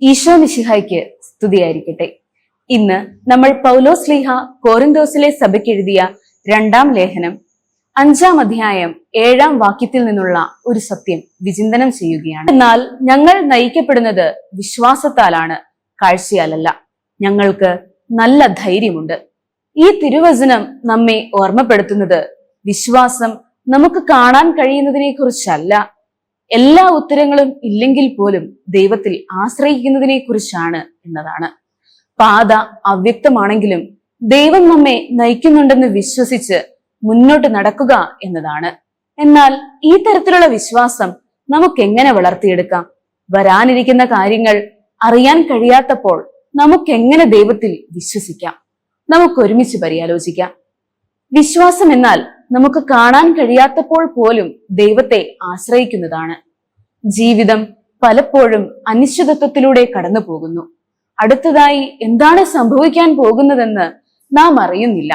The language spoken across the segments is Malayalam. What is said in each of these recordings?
ഈശോ മിശിഹായ്ക്ക് സ്തുതിയായിരിക്കട്ടെ. ഇന്ന് നമ്മൾ പൗലോസ് ശ്ലീഹ കോരിന്തോസിലെ സഭയ്ക്ക് എഴുതിയ 2-ാം ലേഖനം 5-ാം അധ്യായം 7-ാം വാക്യത്തിൽ നിന്നുള്ള ഒരു സത്യം വിചിന്തനം ചെയ്യുകയാണ്. എന്നാൽ ഞങ്ങൾ നയിക്കപ്പെടുന്നത് വിശ്വാസത്താലാണ്, കാഴ്ചയാലല്ല. ഞങ്ങൾക്ക് നല്ല ധൈര്യമുണ്ട്. ഈ തിരുവചനം നമ്മെ ഓർമ്മപ്പെടുത്തുന്നത് വിശ്വാസം നമുക്ക് കാണാൻ കഴിയുന്നതിനെ കുറിച്ചല്ല, എല്ലാ ഉത്തരങ്ങളും ഇല്ലെങ്കിൽ പോലും ദൈവത്തിൽ ആശ്രയിക്കുന്നതിനെ കുറിച്ചാണ് എന്നതാണ്. പാത അവ്യക്തമാണെങ്കിലും ദൈവം നമ്മെ നയിക്കുന്നുണ്ടെന്ന് വിശ്വസിച്ച് മുന്നോട്ട് നടക്കുക എന്നതാണ്. എന്നാൽ ഈ തരത്തിലുള്ള വിശ്വാസം നമുക്ക് എങ്ങനെ വളർത്തിയെടുക്കാം? വരാനിരിക്കുന്ന കാര്യങ്ങൾ അറിയാൻ കഴിയാത്തപ്പോൾ നമുക്ക് എങ്ങനെ ദൈവത്തിൽ വിശ്വസിക്കാം? നമുക്ക് ഒരുമിച്ച് പര്യാലോചിക്കാം. വിശ്വാസം എന്നാൽ നമുക്ക് കാണാൻ കഴിയാത്തപ്പോൾ പോലും ദൈവത്തെ ആശ്രയിക്കുന്നതാണ്. ജീവിതം പലപ്പോഴും അനിശ്ചിതത്വത്തിലൂടെ കടന്നു പോകുന്നു. അടുത്തതായി എന്താണ് സംഭവിക്കാൻ പോകുന്നതെന്ന് നാം അറിയുന്നില്ല.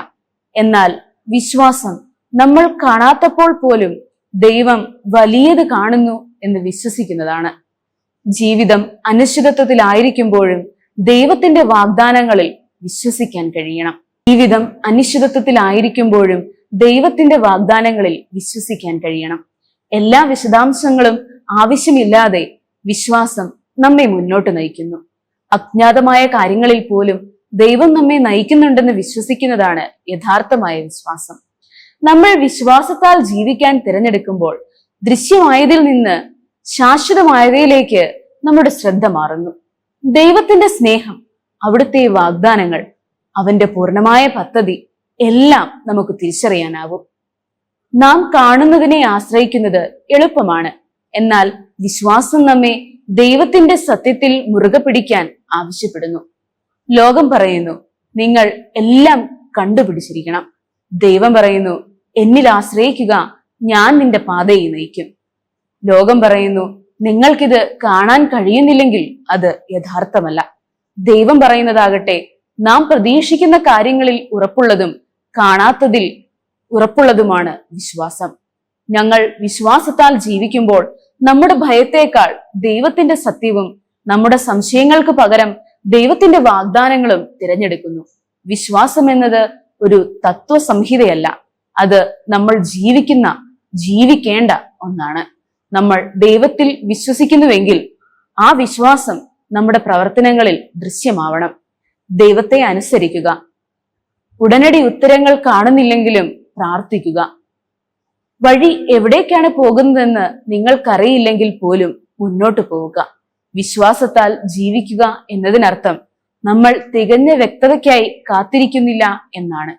എന്നാൽ വിശ്വാസം നമ്മൾ കാണാത്തപ്പോൾ പോലും ദൈവം വലിയത് കാണുന്നു എന്ന് വിശ്വസിക്കുന്നതാണ്. ജീവിതം അനിശ്ചിതത്വത്തിലായിരിക്കുമ്പോഴും ദൈവത്തിന്റെ വാഗ്ദാനങ്ങളിൽ വിശ്വസിക്കാൻ കഴിയണം. ജീവിതം അനിശ്ചിതത്വത്തിലായിരിക്കുമ്പോഴും ദൈവത്തിന്റെ വാഗ്ദാനങ്ങളിൽ വിശ്വസിക്കാൻ കഴിയണം. എല്ലാ വിശദാംശങ്ങളും ആവശ്യമില്ലാതെ വിശ്വാസം നമ്മെ മുന്നോട്ട് നയിക്കുന്നു. അജ്ഞാതമായ കാര്യങ്ങളിൽ പോലും ദൈവം നമ്മെ നയിക്കുന്നുണ്ടെന്ന് വിശ്വസിക്കുന്നതാണ് യഥാർത്ഥമായ വിശ്വാസം. നമ്മൾ വിശ്വാസത്താൽ ജീവിക്കാൻ തിരഞ്ഞെടുക്കുമ്പോൾ ദൃശ്യമായതിൽ നിന്ന് ശാശ്വതമായവയിലേക്ക് നമ്മുടെ ശ്രദ്ധ മാറുന്നു. ദൈവത്തിന്റെ സ്നേഹം, അവിടുത്തെ വാഗ്ദാനങ്ങൾ, അവന്റെ പൂർണ്ണമായ പദ്ധതി എല്ലാം നമുക്ക് തിരിച്ചറിയാനാവും. നാം കാണുന്നതിനെ ആശ്രയിക്കുന്നത് എളുപ്പമാണ്. എന്നാൽ വിശ്വാസം നമ്മെ ദൈവത്തിന്റെ സത്യത്തിൽ മുറുകെ പിടിക്കാൻ ആവശ്യപ്പെടുന്നു. ലോകം പറയുന്നു, നിങ്ങൾ എല്ലാം കണ്ടുപിടിച്ചിരിക്കണം. ദൈവം പറയുന്നു, എന്നിൽ ആശ്രയിക്കുക, ഞാൻ നിന്റെ പാതയെ നയിക്കും. ലോകം പറയുന്നു, നിങ്ങൾക്കിത് കാണാൻ കഴിയുന്നില്ലെങ്കിൽ അത് യഥാർത്ഥമല്ല. ദൈവം പറയുന്നതാകട്ടെ, നാം പ്രതീക്ഷിക്കുന്ന കാര്യങ്ങളിൽ ഉറപ്പുള്ളതും കാണാത്തതിൽ ഉറപ്പുള്ളതുമാണ് വിശ്വാസം. ഞങ്ങൾ വിശ്വാസത്താൽ ജീവിക്കുമ്പോൾ നമ്മുടെ ഭയത്തേക്കാൾ ദൈവത്തിന്റെ സത്യവും നമ്മുടെ സംശയങ്ങൾക്ക് പകരം ദൈവത്തിന്റെ വാഗ്ദാനങ്ങളും തിരഞ്ഞെടുക്കുന്നു. വിശ്വാസം എന്നത് ഒരു തത്വസംഹിതയല്ല, അത് നമ്മൾ ജീവിക്കേണ്ട ഒന്നാണ്. നമ്മൾ ദൈവത്തിൽ വിശ്വസിക്കുന്നുവെങ്കിൽ ആ വിശ്വാസം നമ്മുടെ പ്രവർത്തനങ്ങളിൽ ദൃശ്യമാവണം. ദൈവത്തെ അനുസരിക്കുക. ഉടനടി ഉത്തരങ്ങൾ കാണുന്നില്ലെങ്കിലും പ്രാർത്ഥിക്കുക. വഴി എവിടേക്കാണ് പോകുന്നതെന്ന് നിങ്ങൾക്കറിയില്ലെങ്കിൽ പോലും മുന്നോട്ട് പോവുക. വിശ്വാസത്താൽ ജീവിക്കുക എന്നതിനർത്ഥം നമ്മൾ തികഞ്ഞ വ്യക്തതയ്ക്കായി കാത്തിരിക്കുന്നില്ല എന്നാണ്.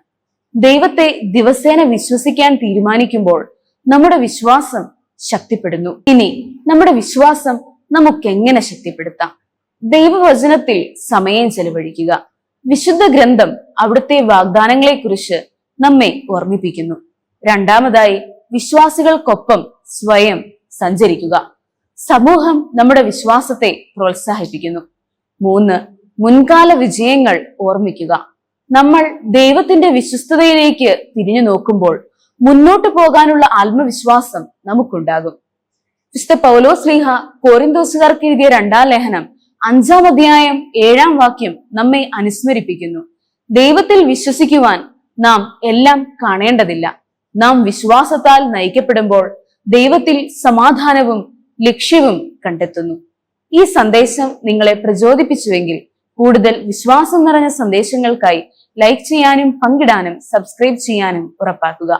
ദൈവത്തെ ദിവസേന വിശ്വസിക്കാൻ തീരുമാനിക്കുമ്പോൾ നമ്മുടെ വിശ്വാസം ശക്തിപ്പെടുന്നു. ഇനി നമ്മുടെ വിശ്വാസം നമുക്ക് എങ്ങനെ ശക്തിപ്പെടുത്താം? ദൈവവചനത്തിൽ സമയം ചെലവഴിക്കുക. വിശുദ്ധ ഗ്രന്ഥം അവിടുത്തെ വാഗ്ദാനങ്ങളെ കുറിച്ച് നമ്മെ ഓർമ്മിപ്പിക്കുന്നു. രണ്ടാമതായി, വിശ്വാസികൾക്കൊപ്പം സ്വയം സഞ്ചരിക്കുക. സമൂഹം നമ്മുടെ വിശ്വാസത്തെ പ്രോത്സാഹിപ്പിക്കുന്നു. 3, മുൻകാല വിജയങ്ങൾ ഓർമ്മിക്കുക. നമ്മൾ ദൈവത്തിന്റെ വിശ്വസ്തതയിലേക്ക് തിരിഞ്ഞു നോക്കുമ്പോൾ മുന്നോട്ട് പോകാനുള്ള ആത്മവിശ്വാസം നമുക്കുണ്ടാകും. വിശുദ്ധ പൗലോസ് ശ്ലീഹ കോരിന്തോസുകാർക്ക് എഴുതിയ 2-ാം ലേഖനം 5-ാം അധ്യായം 7-ാം വാക്യം നമ്മെ അനുസ്മരിപ്പിക്കുന്നു. ദൈവത്തിൽ വിശ്വസിക്കുവാൻ നാം എല്ലാം കാണേണ്ടതില്ല. നാം വിശ്വാസത്താൽ നയിക്കപ്പെടുമ്പോൾ ദൈവത്തിൽ സമാധാനവും ലക്ഷ്യവും കണ്ടെത്തുന്നു. ഈ സന്ദേശം നിങ്ങളെ പ്രചോദിപ്പിച്ചുവെങ്കിൽ കൂടുതൽ വിശ്വാസം നിറഞ്ഞ സന്ദേശങ്ങൾക്കായി ലൈക്ക് ചെയ്യാനും പങ്കിടാനും സബ്സ്ക്രൈബ് ചെയ്യാനും ഉറപ്പാക്കുക.